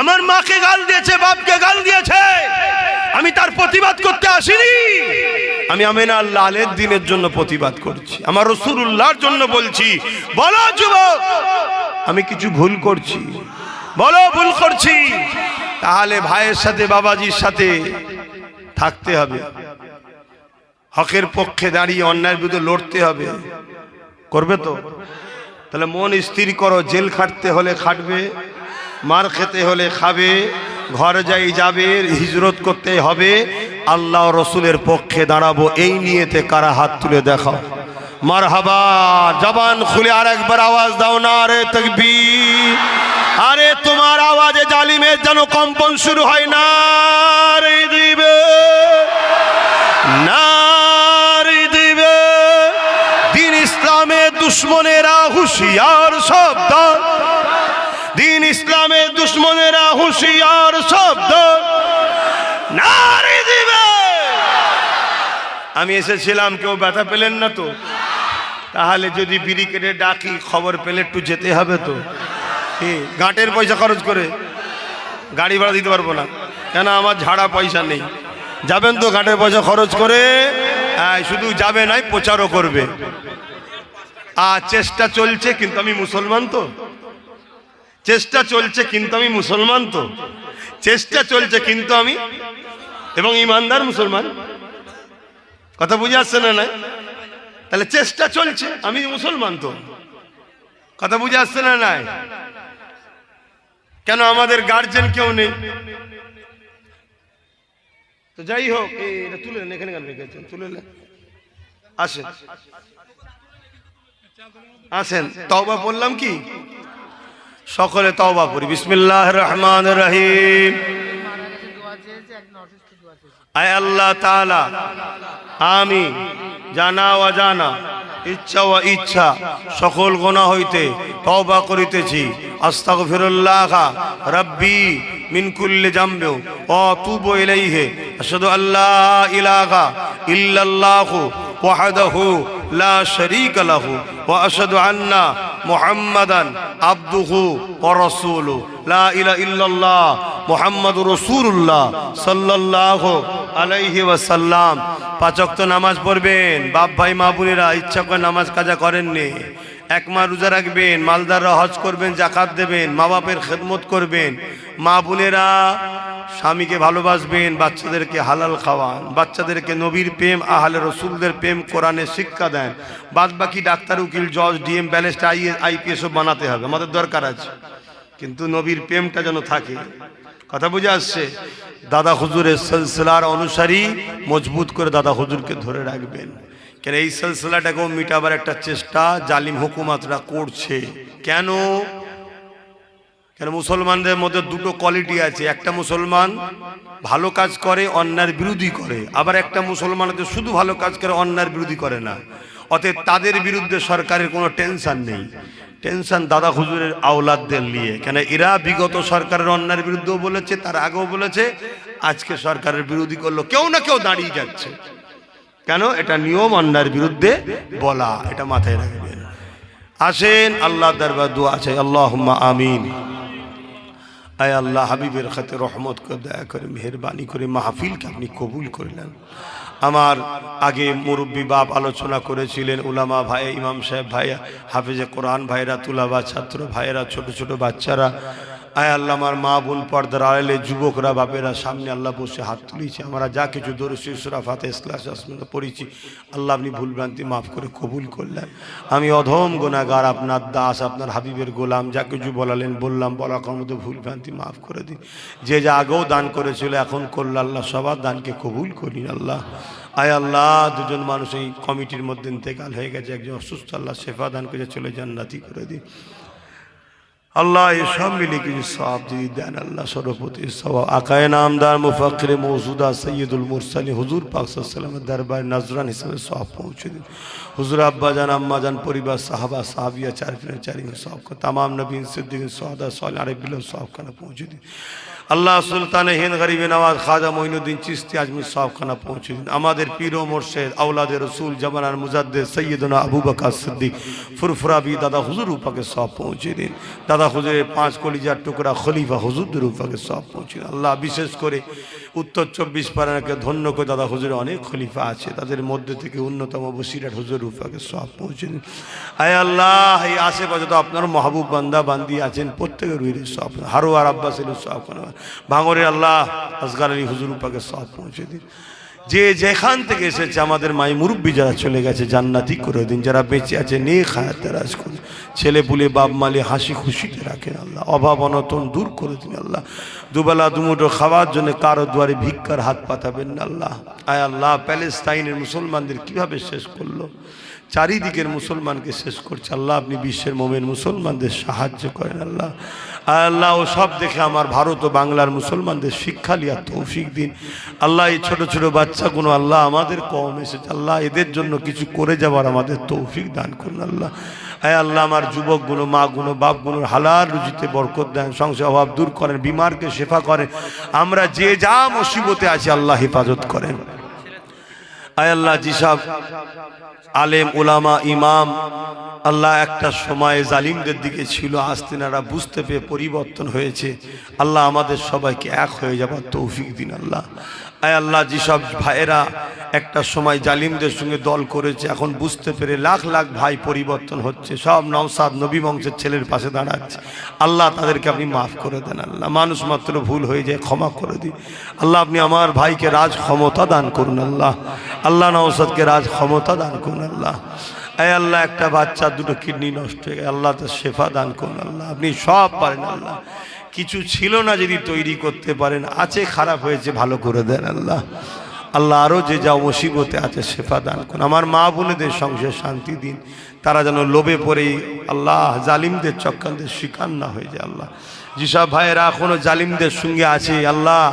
আমার মাকে গাল দিয়েছে, বাপকে গাল দিয়েছে, আমি তার প্রতিবাদ করতে আসিনি। আমি আমিনা লালের দিনের জন্য প্রতিবাদ করছি, আমার রাসূলুল্লাহর জন্য বলছি। বলো যুবক, আমি কিছু ভুল করছি, বলো ভুল করছি, তাহলে ভাইয়ের সাথে বাবাজির সাথে থাকতে হবে, হকের পক্ষে দাঁড়িয়ে অন্যায়ের বিরুদ্ধে লড়তে হবে। করবে তো? তাহলে মন স্থির করো, জেল খাটতে হলে খাটবে, মার খেতে হলে খাবে, ঘরে যাই যাবে, হিজরত করতে হবে, আল্লাহ রসুলের পক্ষে দাঁড়াবো, এই নিয়েতে কারা হাত তুলে দেখাও। মারহাবা, জবান খুলে আর একবার আওয়াজ দাও না রে তাকবীর। আরে তোমার আওয়াজে জালিমের যেন কম্পন শুরু হয় না রে দিবে, না রে দিবে। দিন ইসলামের দুশ্মনেরা হুঁশিয়ার শব্দ, দিন ইসলামের দুশ্মনেরা হুঁশিয়ার শব্দ, নারী দিবে। আমি এসেছিলাম, কেউ ব্যথা পেলেন না তো? তাহলে যদি বিড়ি কেটে ডাকি, খবর পেলে একটু যেতে হবে তো। গাঁটের পয়সা খরচ করে গাড়ি ভাড়া দিতে পারবো না, কেন আমার ঝাড়া পয়সা নেই। যাবেন তো গাঁটের পয়সা খরচ করে? শুধু যাবে নাই, প্রচারও করবে। চেষ্টা চলছে, কিন্তু আমি মুসলমান তো। চেষ্টা চলছে, কিন্তু আমি মুসলমান তো। চেষ্টা চলছে, কিন্তু আমি এবং ইমানদার মুসলমান। কথা বুঝে আসছে না? নাই তাহলে চেষ্টা চলছে, আমি মুসলমান তো। কথা বুঝে আসছে না? নাই কেন আমাদের গার্জেন কেউ নেই? তো যাই হোক, এটা তুলে নেন, এখানে কেন রেখেছেন? তুলে নেন, আসেন আসেন। তওবা বললাম কি? সকলে তওবা পড়ি। বিসমিল্লাহির রহমানির রহিম। আয় আল্লাহ তাআলা, আমি জানা অজানা, ইচ্ছা ও ইচ্ছা সকল গুনাহ হইতে তওবা করিতেছি। আস্তাগফিরুল্লাহ রাব্বি মিন কুল্লি যামবি ওয়া আতুবু ইলাইহি। আশহাদু আল্লা ইলাহা ইল্লাল্লাহু ওয়াহদাহু লা শারীকা লাহু ওয়া আশহাদু আন্না মুহাম্মাদান আবদুহু ওয়া রাসূলুহু। লা ইলাহা ইল্লাল্লাহ মুহাম্মাদুর রাসূলুল্লাহ সাল্লাল্লাহু আলাইহি ওয়াসাল্লাম। পাঁচ ওয়াক্ত নামাজ পড়বেন। বাপ ভাই মা বোনেরা, ইচ্ছা করে নামাজ কাজা করেননি, এক মাস রোজা রাখবেন, মালদাররা হজ করবেন, যাকাত দেবেন, মা বাপের খেদমত করবেন। মা বোনেরা স্বামীকে ভালোবাসবেন, বাচ্চাদেরকে হালাল খাওয়ান, বাচ্চাদেরকে নবীর প্রেম, আহলে রসুলদের প্রেম, কোরআনের শিক্ষা দেন। বাদ বাকি ডাক্তার, উকিল, জজ, ডিএম, ব্যারিস্টার, আইপিএস সব বানাতে হবে, আমাদের দরকার আছে, কিন্তু নবীর প্রেমটা যেন থাকে। কথা বুঝে আসছে? দাদা হুজুরের সিলসিলার অনুসারী মজবুত করে দাদা হুজুরকে ধরে রাখবেন, কেন এই সিলসিলাটাকেও মিটাবার একটা চেষ্টা জালিম হুকুমাতরা করছে। কেন? কেন মুসলমানদের মধ্যে দুটো কোয়ালিটি আছে। একটা মুসলমান ভালো কাজ করে, অন্যায়ের বিরোধী করে, আবার একটা মুসলমান শুধু ভালো কাজ করে, অন্যায়ের বিরোধী করে না। অতএব তাদের বিরুদ্ধে সরকারের কোনো টেনশন নেই। টেনশন দাদা হুজুরের আওলাদদের নিয়ে, কেন এরা বিগত সরকারের অন্যায়ের বিরুদ্ধেও বলেছে, তার আগেও বলেছে, আজকে সরকারের বিরোধী করলো, কেউ না কেউ দাঁড়িয়ে যাচ্ছে। কেন? এটা নিয়ম, অন্যায়ের বিরুদ্ধে বলা, এটা মাথায় রাখবেন। আসেন আল্লাহ দরবার দোয়া আছে, আল্লাহুম্মা আমিন। আয় আল্লাহ, হাবিবের খাতে রহমত করে, দয়া করে, মেহেরবানি করে মাহফিলকে আপনি কবুল করলেন। আমার আগে মুরব্বী বাপ আলোচনা করেছিলেন, উলামা ভাই, ইমাম সাহেব ভাইয়া, হাফেজে কোরআন ভাইরা, তুলাবা ছাত্র ভাইয়েরা, ছোট ছোট বাচ্চারা, আয় আল্লাহ আমার মা বোন, পর্দার আড়ালে যুবকরা, বাপেরা সামনে আল্লাহ বসে হাত তুলেছে। আমরা যা কিছু দরুদ সূরা ফাতিহা ইখলাস আসমানে পড়েছি, আল্লাহ আপনি ভুলভ্রান্তি মাফ করে কবুল করলেন। আমি অধম গুনাহগার, আপনার দাস, আপনার হাবিবের গোলাম, যা কিছু বলালেন বললাম, বলা করার মধ্যে ভুলভ্রান্তি মাফ করে দিন। যে যা আগেও দান করেছিল, এখন করল, আল্লাহ সবার দানকে কবুল করিন। আল্লাহ আয় আল্লাহ, দুজন মানুষ এই কমিটির মধ্যে ইন্তেকাল হয়ে গেছে, একজন অসুস্থ, আল্লাহ শেফা দান করে চলে জান্নাতি করে দিন। আল্লাহ এসব মিলে কিছু সওয়াব যদি দেন, আল্লাহ সর্বপ্রতি সওয়াব। আকায়ে নামদার মুফাক্কিরে মওজুদা সৈয়দুল মুরসালিন হুজুর পাক সাল্লাল্লাহু আলাইহি ওয়াসাল্লামের দরবারে নজরান হিসেবে সওয়াব পৌঁছে দিন। হুজুর আব্বা জান, আম্মা জান, পরিবার, সাহাবা, সাহাবিয়া, চারিফিনের চারিফিন সওয়াব, तमाम নবীন, সিদ্দিকিন, শুহাদা, সালিহিন, আরবিল সওয়াব খানা পৌঁছে দিন। আল্লাহ সুলতানে হিন্দ গরিবে নওয়াজ খাজা মঈনুদ্দিন চিশতি আজমির সাহেবখানা পৌঁছে দিন। আমাদের পীর ও মোর্শেদ আওলাদে রসুল জামানার মুজাদ্দেদ সৈয়দনা আবু বকর সিদ্দিক ফুরফুরাবি দাদা হুজুর উপাকে সব পৌঁছে দিন। দাদা হুজুরের 5 কলিজার টুকরা খলিফা হুজুরদের উপাকে সব পৌঁছে দিন। আল্লাহ বিশেষ করে উত্তর 24 পরগনাকে ধন্য করে দাদা হুজুরের অনেক খলিফা আছে, তাদের মধ্যে থেকে অন্যতম বসিরহাট হুজুর উপাকে সব পৌঁছে দিন। আয় আল্লাহ, এই আশেপাশে তো আপনার মাহবুব বান্দা বান্দি আছেন, প্রত্যেকের রুইয়ের সব, হারোয়ার আব্বাসের সব, ভাঙরে আল্লাহ আসগার আলী হুজুর পাকে সব পৌঁছে দিন। যে যেখান থেকে এসেছে আমাদের মাই মুরব্বী যারা চলে গেছে জান্নাতি করে দিন, যারা বেঁচে আছে নেক হায়াত রাজ করুন, ছেলে পুলে বাপ মালে হাসি খুশিতে রাখেন আল্লাহ, অভাব অনটন দূর করে দিন আল্লাহ। দুবেলা দুমুঠো খাওয়ার জন্য কারো দুয়ারে ভিক্ষার হাত পাতাবেন না আল্লাহ। আয় আল্লাহ, প্যালেস্তাইনের মুসলমানদের কিভাবে শেষ করলো, চারিদিকের মুসলমানকে শেষ করছে আল্লাহ, আপনি বিশ্বের মোমেন মুসলমানদের সাহায্য করেন আল্লাহ। আল্লাহ ও সব দেখে আমার ভারত ও বাংলার মুসলমানদের শিক্ষা লিয়ার তৌফিক দিন আল্লাহ। এই ছোট ছোট বাচ্চাগুলো আল্লাহ আমাদের কম এসেছে আল্লাহ, এদের জন্য কিছু করে যাবার আমাদের তৌফিক দান করুন আল্লাহ। আয় আল্লাহ, আমার যুবকগুলো, মাগুলো, বাপগুলোর হালাল রুজিতে বরকত দেন, সংসার অভাব দূর করেন, বিমারকে শেফা করেন, আমরা যে যা মুসিবতে আছি আল্লাহ হেফাজত করেন। আয় আল্লাহ, যেসব আলেম উলামা ইমাম আল্লাহ একটা সময় জালিমদের দিকে ছিল, আজ তিনারা বুঝতে পেরে পরিবর্তন হয়েছে আল্লাহ, আমাদের সবাইকে এক হয়ে যাবার তৌফিক দিন আল্লাহ। আয় আল্লাহ, যেসব ভাইয়েরা একটা সময় জালিমদের সঙ্গে দল করেছে, এখন বুঝতে পেরে লাখ লাখ ভাই পরিবর্তন হচ্ছে, সব নওসাদ নবী বংশের ছেলের পাশে দাঁড়াচ্ছে আল্লাহ, তাদেরকে আপনি মাফ করে দেন আল্লাহ। মানুষ মাত্র ভুল হয়ে যায়, ক্ষমা করে দিন আল্লাহ। আপনি আমার ভাইকে রাজ ক্ষমতা দান করুন আল্লাহ। আল্লাহ নওসাদকে রাজ ক্ষমতা দান করুন আল্লাহ। আয় আল্লাহ, একটা বাচ্চা দুটো কিডনি নষ্ট হয়ে গেছে আল্লাহ, তার শেফা দান করুন আল্লাহ। আপনি সব পারেন আল্লাহ, কিছু ছিল না যদি তৈরি করতে পারেন, আছে খারাপ হয়েছে ভালো করে দেন আল্লাহ। আল্লাহ, আরও যে যা মুসিবতে আছে শেফা দান করুন। আমার মা বোনেদের সংসারে শান্তি দিন, তারা যেন লোভে পড়েই আল্লাহ জালিমদের চক্রান্তের শিকার না হয়ে যায় আল্লাহ। যেসব ভাইয়েরা এখনো জালিমদের সঙ্গে আছে আল্লাহ,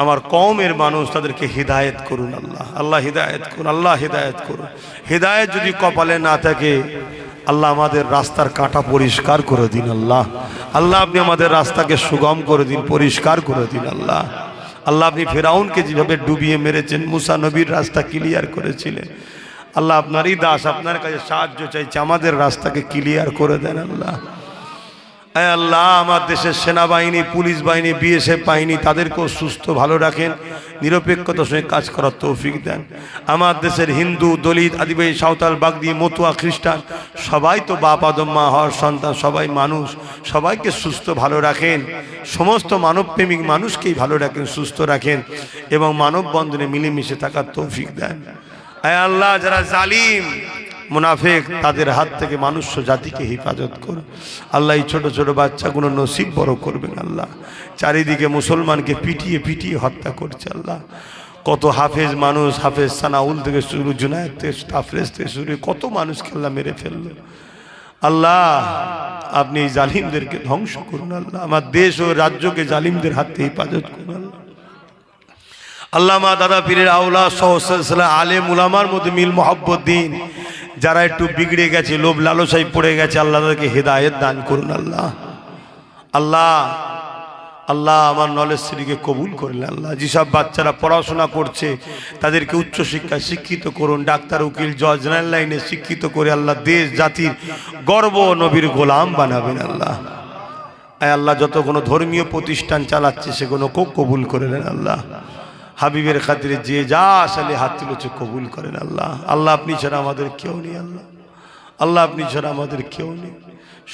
আমার কওমের মানুষ, তাদেরকে হিদায়েত করুন আল্লাহ। আল্লাহ হিদায়েত করুন আল্লাহ, হিদায়েত করুন। হিদায়েত যদি কপালে না থাকে আল্লাহ, আমাদের রাস্তার কাঁটা পরিষ্কার করে দিন আল্লাহ। আল্লাহ, আপনি আমাদের রাস্তাকে সুগম করে দিন, পরিষ্কার করে দিন আল্লাহ। আল্লাহ, আপনি ফেরাউনকে যেভাবে ডুবিয়ে মেরেছেন, মুসা নবীর রাস্তা ক্লিয়ার করেছিলেন আল্লাহ, আপনারই দাস, আপনার কাছে সাহায্য চাইছে, আমাদের রাস্তাকে ক্লিয়ার করে দেন আল্লাহ। আল্লাহ, আমার দেশের সেনাবাহিনী, পুলিশ বাহিনী, বিএসএফ বাহিনী, তাদেরকেও সুস্থ ভালো রাখেন, নিরপেক্ষতার সঙ্গে কাজ করার তৌফিক দেন। আমার দেশের হিন্দু, দলিত, আদিবাসী, সাঁওতাল, বাগদি, মতুয়া, খ্রিস্টান, সবাই তো বাপ আদম মা হওয়ার সন্তান, সবাই মানুষ, সবাইকে সুস্থ ভালো রাখেন। সমস্ত মানবপ্রেমিক মানুষকেই ভালো রাখেন, সুস্থ রাখেন এবং মানব বন্ধনে মিলেমিশে থাকার তৌফিক দেন। আয় আল্লাহ, যারা জালিম মুনাফিক, তাদের হাত থেকে মানুষ জাতিকে হেফাজত করুন আল্লাহ। এই ছোট ছোট বাচ্চাগুলো নসিব বড় করবেন আল্লাহ। চারিদিকে মুসলমানকে পিটিয়ে পিটিয়ে হত্যা করছে আল্লাহ। কত হাফেজ মানুষ, হাফেজ সানাউল থেকে শুরু, জুনায়েদ থেকে, তাফরেজ থেকে শুরু, কত মানুষকে আল্লাহ মেরে ফেললো আল্লাহ। আপনি এই জালিমদেরকে ধ্বংস করুন আল্লাহ। আমার দেশ ও রাজ্যকে জালিমদের হাত থেকে হেফাজত করুন আল্লাহ। আল্লাহ, মা দাদা পীরের আওলাদ সহসা আলেম উলামার মধ্যে মিল মোহাব্বত দিন। যারা একটু বিগড়ে গেছে, লোভ লালসায় পড়ে গেছে, আল্লাহ তাদেরকে হেদায়েত দান করুন আল্লাহ। আল্লাহ আল্লাহ, আমার নলেজ শ্রীকে কবুল করলেন আল্লাহ। যেসব বাচ্চারা পড়াশোনা করছে তাদেরকে উচ্চশিক্ষায় শিক্ষিত করুন, ডাক্তার, উকিল, জজ, জেনারেল লাইনে শিক্ষিত করে আল্লাহ দেশ জাতির গর্ব, নবীর গোলাম বানাবেন আল্লাহ। আল্লাহ, যত কোনো ধর্মীয় প্রতিষ্ঠান চালাচ্ছে সেগুলো কবুল করে নেন আল্লাহ। হাবিবের খাতিরে যে যা আসলে হাত তুলেছে কবুল করেন আল্লাহ। আল্লাহ, আপনি ছাড়া আমাদের কেউ নেই আল্লাহ। আল্লাহ, আপনি ছাড়া আমাদের কেউ নেই।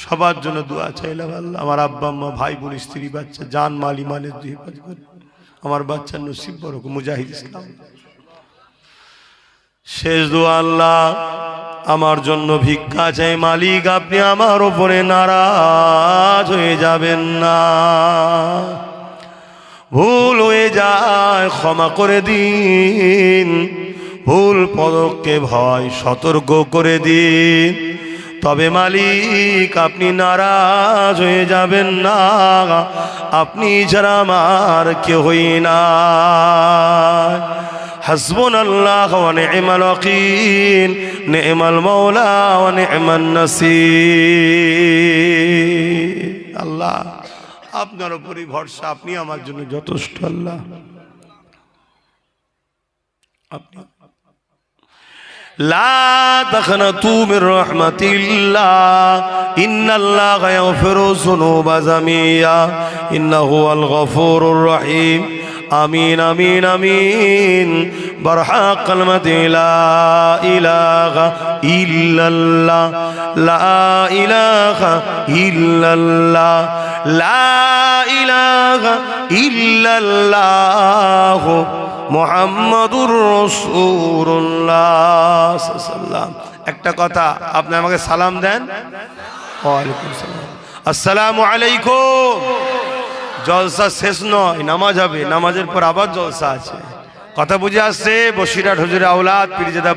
সবার জন্য দোয়া চাইলাম আল্লাহ। আমার আব্বা আম্মা, ভাই বোন, স্ত্রী, বাচ্চা, জান মাল ইমানের হেফাজত করে। আমার বাচ্চার নসিব বড় মুজাহিদ ইসলাম। শেষ দোয়া আল্লাহ, আমার জন্য ভিক্ষা চাই মালিক, আপনি আমার ওপরে নারাজ হয়ে যাবেন না। ভুল হয়ে যায় ক্ষমা করে দিন, ভুল পদকে ভয় সতর্ক করে দিন, তবে মালিক আপনি নারাজ হয়ে যাবেন না। আপনি ছাড়া আমার কেউই না। হাসবুনাল্লাহ ওয়া নি'মাল ওয়াকিল, নি'মাল মাওলা ওয়া নি'মান নাসির। আল্লাহ, আপনার উপরই ভরসা, আপনি আমার জন্য যথেষ্ট আল্লাহ। আপনি لا تقنطوا من رحمة الله إن الله يغفر الذنوب جميعا إنه هو الغفور الرحيم آمين آمين آمين برحق كلمة لا إله إلا الله لا إله إلا الله لا إله إلا الله মুহাম্মাদুর রাসূলুল্লাহ সাল্লাল্লাহু। একটা কথা, আপনি আমাকে সালাম দেন। ওয়ালাইকুম সালাম, আসসালামু আলাইকুম। জলসা শেষ নয়, নামাজ হবে, নামাজের পর আবার জলসা আছে। কথা বুঝে আসছে? বসিরহাট হুজুরে আওলাদ পীরজাদা